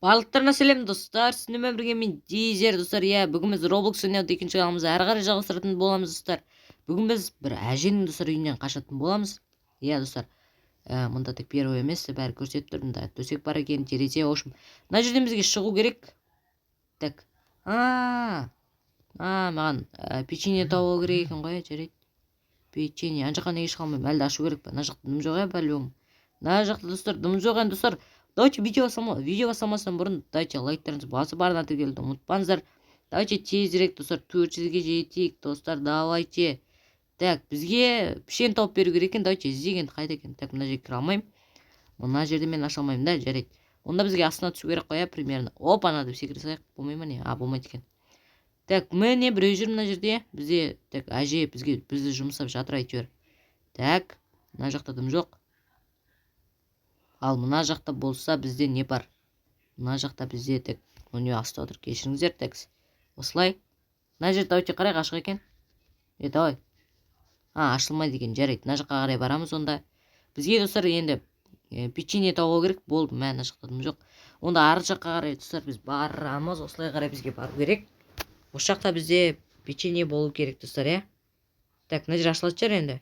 Барлықтарына сәлем достар, сіздермен бірге мен Дизер достар. Бүгін біз Roblox ойнауды екінші каналымызды әрі қарай жалғастыратын боламыз достар. Бүгін біз бір әженің достар үйінен қашатын боламыз. Достар, мұнда тек первый емес, бәрі көрсетіп тұр. Мұнда төсек бар екен, терезе, в общем. Мына жерден бізге шығу керек. Так. Маған печенье табу керек екен ғой, жарайды. Печенье. Ана жаққа неге шыға алмаймын? Әлде ашу керек па? Мына жақта дым жоқ, бәлем. Мына жақта достар дым жоқ екен достар. Давайте видео басамастан бұрын давайте лайктарыңызды басып барына тіркелуді ұмытпаңыздар. Давайте тезірек достар 400-ге жетейік достар. Давайте. Так, бізге пішен тауып беру керек екен. Давайте іздеген қайда екен? Так, мына жерге кіре алмаймын. Мына жерде мен аша алмаймын да, жарайды. Онда бізге астына түсу керек қоя примерно. Опа, ана деп секіре салайық. Болмай ма не? Болмайды екен. Так, міне біреу жүр мына жерде. Бізде так әже бізді жұмсап жатыр әйтеуір. Так, мына жақта дым жоқ. Ал мына жақта болса бізде не бар? Мына жақта бізде тек өне асты отыр. Кешіріңіздер, текс. Осылай. Мына жерде давайте қарайық, ашық екен. Давай. Ашылмайды екен, жарайды. Мына жаққа қарай барамыз онда. Бізге достар енді печенье табу керек. Болды, мына жақта дым жоқ. Онда ары жаққа қарай достар біз барамыз. Осылай қарай бізге бару керек. Осы жақта бізде печенье болу керек достар, Так, мына жер ашылатын шығар енді.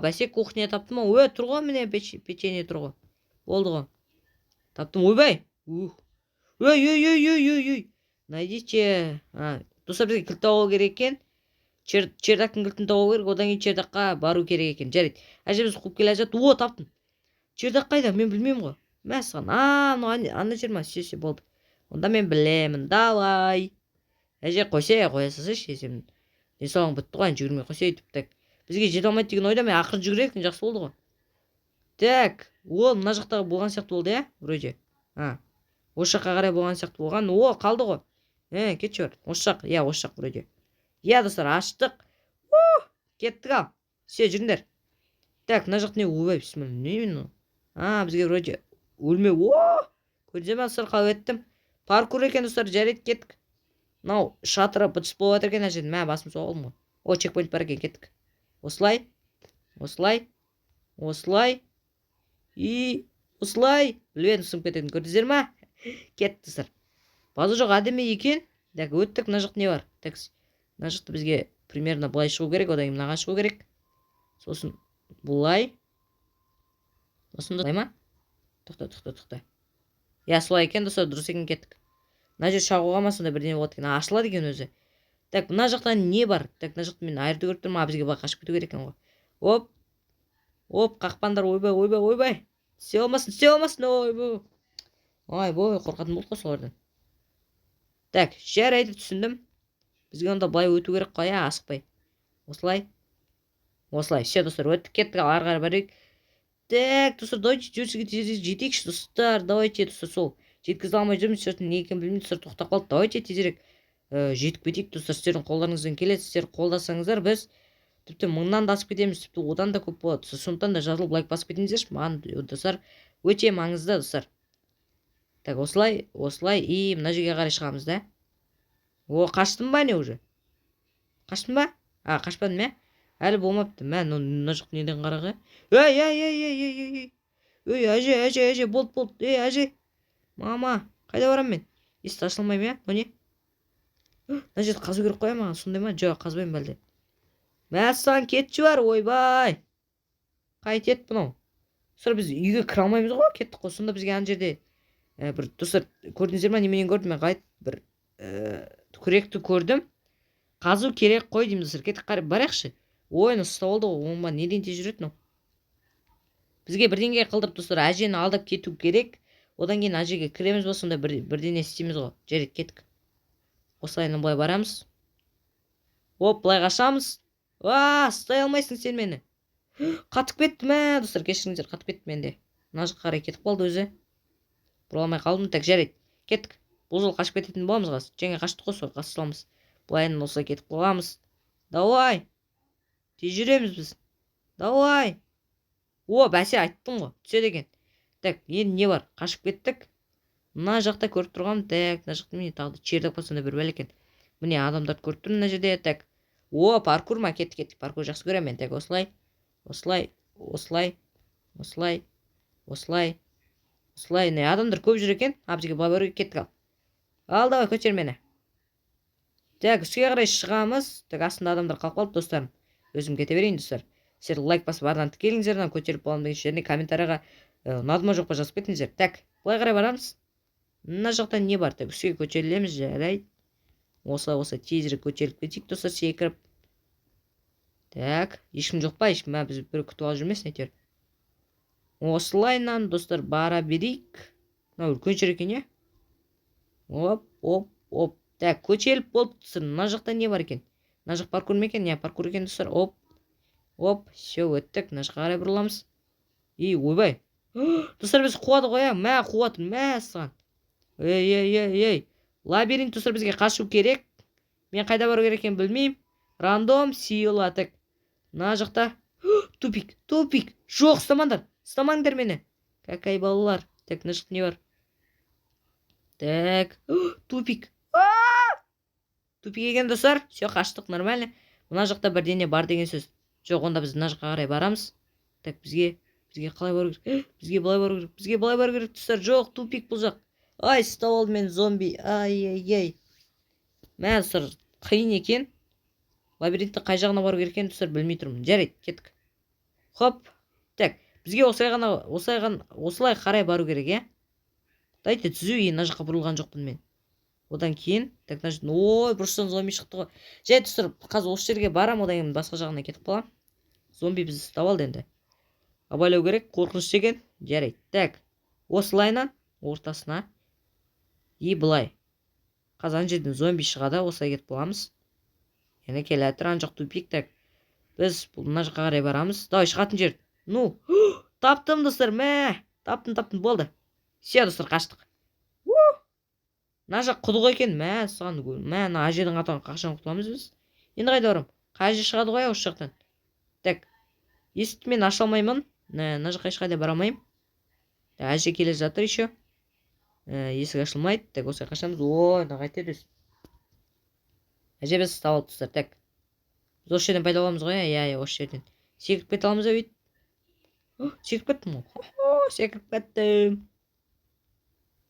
Бәсе кухня таптым ғой. Тұр ғой міне печенье тұр ғой. Болды ғой. Таптым. Ойбай. Ой. Найдите. Достар бізге кілт табу керек екен. Чердактың кілтін табу керек. Одан кейін чердаққа бару керек екен. Жарайды. Әжеміз қуып келе жатты. Таптым. Чердақ қайда? Мен білмеймін ғой. Мәсіған. Ана жер ма? Все, болды. Онда мен білемін. Давай. Әже қоя салсайшы. Денсаулығың бітті ғой. Жүгірмей қойса өйтіп. Так. Бізге жете алмайды деген ойда мен ақыры жүгіретін жақсы болды ғой. Так, мына жақтағы болған сияқты болды, вроде. Осы жаққа қарай болған сияқты болған. Қалды ғой. Кетші бар. Осы жақ, осы жақ вроде. Достар, аштық. Кеттік ал. Все, жүріңдер. Так, мына жақ не? Ойбай, бісміллә. Не мен? Бізге вроде өлмеу. Көрдіңіздер ме достар, қалып еттім. Паркур екен достар, жарайды, кеттік. Мынау шатыры бытыс болып жатыр екен әжен. Басым соғылдым ғой. Чекпоинт бар екен, кеттік. Осылай. И осылай. Білбедім, сынып кететін. Көрдіңіздер ма? Кетті сыр. Базы жоқ әдемі екен. Так, өттік, мына жақ не бар? Так, мына жақты бізге примерно бұлай шығу керек, одан кейін мынаға шығу керек. Сосын бұлай. Сосын бұлай ма? Тоқта. Солай екен, достар, дұрыс екен, кеттік. Мына жер шағуға ма сонда бірдеңе болады екен. Ашылады екен өзі. Так, мына жақта не бар? Так, мына жақта мен айырды көріп тұрмын. Бізге бұлай қашып кету керек екен ғой. Қақпандар, ойбай. Істе алмасын, ойбай. Қорқатын болды ғой солардан. Так, жарайды, түсіндім. Бізге онда былай өту керек қой, асықпай. Осылай. Все, достар, өттік, кеттік, ары қарай барайық. Так, достар, давайте жетейікші, достар. Давайте, достар, сол. Жеткізе алмай жүрміз, не екен білмеймін, достар, тоқтап қалды. Давайте тезірек жетіп кетейік, достар. Сіздердің қолдарыңыздан келеді, сіздер қолдасаңыздар, біз тіпті 1000-нан да асып кетеміз, тіпті одан да көп болады. Сондықтан да жазылып лайк басып кетіңіздерші. Маған достар өте маңызды, достар. Так, осылай, и мына жерге қарай шығамыз да. Қаштым ба не уже? Қаштым ба? Қашпадым, әлі болмапты. Мына жоқ неден қараға? Әже, болды. Әже. Мама, қайда барам мен? Есті ашылмаймын, О не? Мына жерді қазу керек қоя маған, сондай ма? Жоқ, қазбаймын бәлде. Мәссаған кетші бар, ойбай. Қайтет бұнау. Сұр біз үйге кіре алмаймыз ғой, кеттік қой. Сонда бізге ана жерде бір достар көрдіңіздер ма, неменен көрдім мен қайт бір күректі көрдім. Қазу керек қой деймін достар. Кеттік қарай барайықшы. Ұста болды ғой. Оңба неден тез жүреді мынау? Бізге бірдеңе қылдырып достар, әжені алдап кету керек. Одан кейін әжеге кіреміз ба, сонда бірдеңе істейміз ғой. Жарайды, кеттік. Осылайынан былай барамыз. Былай қашамыз. Стай алмайсың сен мені. Қатып кеттім, достар, кешіріңіздер, қатып кеттім менде. Мына жаққа қарай кетіп қалды өзі. Бұрыламай қалдым. Так, жарайды, кеттік. Бұл жол қашып кететін боламыз қас. Жаңа қаштық қой, сол қасыламыз. Бұлайын осылай кетіп қаламыз. Давай. Тез жүреміз біз. Давай. Бәсе айттым ғой, түседі екен. Так, енді не бар? Қашып кеттік. Мына жақта көріп тұрғам. Так, мына жақта міне тағды чердак басында бір бәл екен. Міне адамдарды көріп тұрмын мына жерде. Так. Паркур ма? Кеттік. Паркур жақсы көремін мен. Так, осылай. осылай не адамдар көп жүр екен. Бізге былай бару керек, кеттік. Ал давай көтер мені. Так, үстіге қарай шығамыз. Так, астында адамдар қалып қалды, достарым. Өзім кете берейін, достар. Сіздер лайк басып ардан тікеліңіздер, көтеріп боламын деген жеріне комментарияға ұнады ма жоқ па жазып кетіңіздер. Так, былай қарай барамыз. Мына жақта не бар? Так, үстіге көтерілеміз, жарайды. Осылай тезірек көтеріліп кетейік, достар, секіріп. Так, ешкім жоқ па? Ешкім, біз бір күтіп алып жүрмесін әйтеуір. Осылайнан, достар, бара берейік. Мына үлкен жер екен, иә? Оп. Так, көтеріліп болып достар. Мына жақта не бар екен? Мына жақ паркур ма екен? Паркур екен, достар. Оп, все, өттік. Мына жаққа қарай бұрыламыз. Ойбай. Достар, біз қуады ғой, мә қуады, мә саған. Ей. Лабиринт, достар, бізге қашу керек. Мен қайда бару керек екенін білмеймін. Рандом сиыладық. Мына жақта тупик. Жоқ, ұстамаңдар мені. Какай балалар. Так, мына жақта не бар? Так, тупик. Тупик екен, достар. Все, қаштық, нормально. Мына жақта бірдеңе бар деген сөз. Жоқ, онда біз мына жаққа қарай барамыз. Так, бізге қалай бару керек? Бізге былай бару керек, достар. Жоқ, тупик бұл жақ. Ай, ұстап алды мен зомби. Ай. Мә, достар, қиын екен. Лабиринтті қай жағына бару керек екен, достар, білмей тұрмын. Жарайды, кеттік. Хоп. Так, бізге осылай қарай бару керек, иә? Дайте түзу, мына жаққа бұрылған жоқпын мен. Одан кейін, так, ой, бұрыштан зомби шықты ғой. Жай, достар, қазір осы жерге барам, одан кейін басқа жағына кетіп қалам. Зомби бізді ұстап алды енді. Абайлау керек, қорқыныш деген. Жарайды. Так, осылайнан ортасына. Былай. Қазан жерден зомби шығады, осылай кетіп қаламыз. Яны келе жатыр, ан жақ тупик. Так, біз мына жаққа қарай барамыз. Давай, шығатын жер. Таптым, достар, мә. Таптым, болды. Все, достар, қаштық. Мына жақ құдық екен, мә, саған, мә, ажедің атауын қақшан құтыламыз біз. Енді қайда барам? Қажы шығады ғой, осы жақтан. Так, есікті мен аша алмаймын. Мына жаққа ешқайда бара алмаймын. Әже келе жатыр еще. Есік ашылмайды. Так, осылай қашамыз. Ой, қайтеді. Әже біз ұстап алды, достар. Так, біз осы жерден пайда боламыз ғой, иә, осы жерден. Секіріп кете аламыз, өйт. Секіріп кеттім ғой. Секіріп кеттім.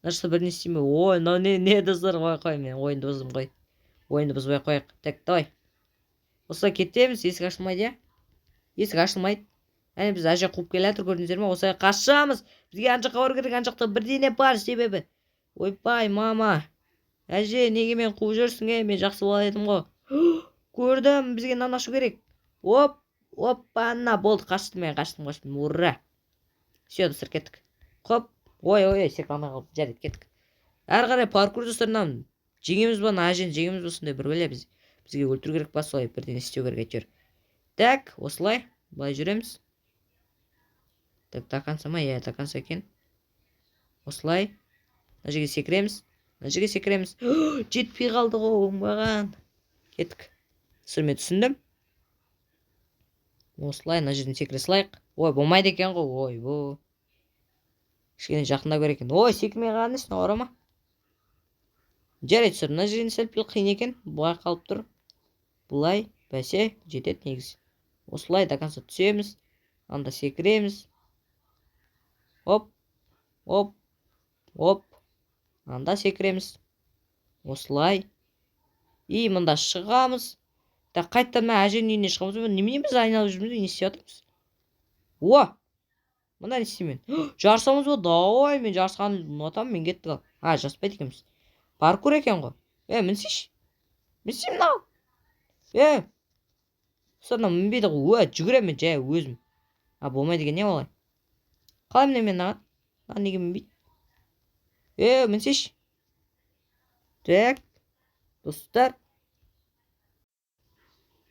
Нашта бір не істейме. Ой, не достар, қой, мен ойынды бұздым ғой. Ойынды бұзбай қояйық. Так, давай. Осылай кетеміз, есік ашылмайды, иә? Есік ашылмайды. Әне біз әже қуып келе жатыр, көрдіңіздер ме? Осылай қашамыз. Бізге ан жаққа бару керек, ан жақта бірдеңе бар себебі. Ойбай, мама. Әже, неге мен қуып жүрсің, мен жақсы бала едім ғой. Көрдім, бізге нан ашу керек. Оппана, болды, қаштым. Ура. Все, достар, кеттік. Хоп. Ой, секірмей қалып, жарайды, кеттік. Әрі қарай паркур, достар, жеңеміз ба, әжені жеңеміз ба, сондай бір бәле бізге өлтіру керек па, солай бірден істеу керек әйтеуір. Так, осылай, былай жүреміз. Так, тақанса ма? Иә, тақанса екен. Осылай. Мына жерге секіреміз. Жетпей қалды ғой, оңбаған. Кеттік. Мен түсіндім. Осылай, мына жерден секіре салайық. Ой, болмайды екен ғой. Ой, кішкене жақындау керек екен. Ой, секірмей қалған несін, орама. Жарайды, түсір. Мына жерден сәл қиын екен. Бұлай қалып тұр. Бұлай, бәсе, жетеді негіз. Осылай, дақанса түсеміз. Анда секіреміз. Оп. Анда секіреміз. Осылай. Мында шығамыз. Так, қайттан мә әженің үйіне шығамыз. Немене біз айналып жүрміз, не істеп жатырмыз? Мында не істеймін? Жарысамыз ба? Давай, мен жарысқанды ұнатамын, мен кеттік ал. Жарыспайды екенбіз. Паркур екен ғой. Мінсейші. Мінсеймін ал. Сонда мінбейді ғой. Жүгірем мен жай өзім. Болмайды екен, не олай? Қалай міне мен аған? Неге мінбейді? Мінсейші. Так, достар.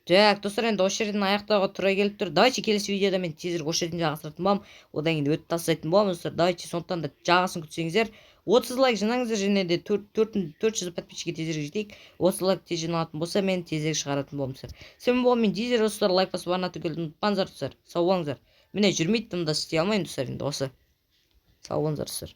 Так, достар, енді осы жерден аяқтауға тура келіп тұр. Давайте келесі видеода мен тезірек осы жерден жалғастыратын боламын. Одан кейін өтіп тастайтын боламын, достар. Давайте сондықтан да жағасын күтсеңіздер. 30 лайк жинаңыздар, және де 400 подписчикке тезірек жетейік. 30 лайк тез жиналатын болса, мен тезірек шығаратын боламын, достар. Сен болам, мен Дизер, достар, лайк басып арна түгелді ұмытпаңыздар, достар. Сау болыңыздар. Міне жүрмейді, тымда істей алмайын, достар, енді осы. Сау болыңыздар, достар.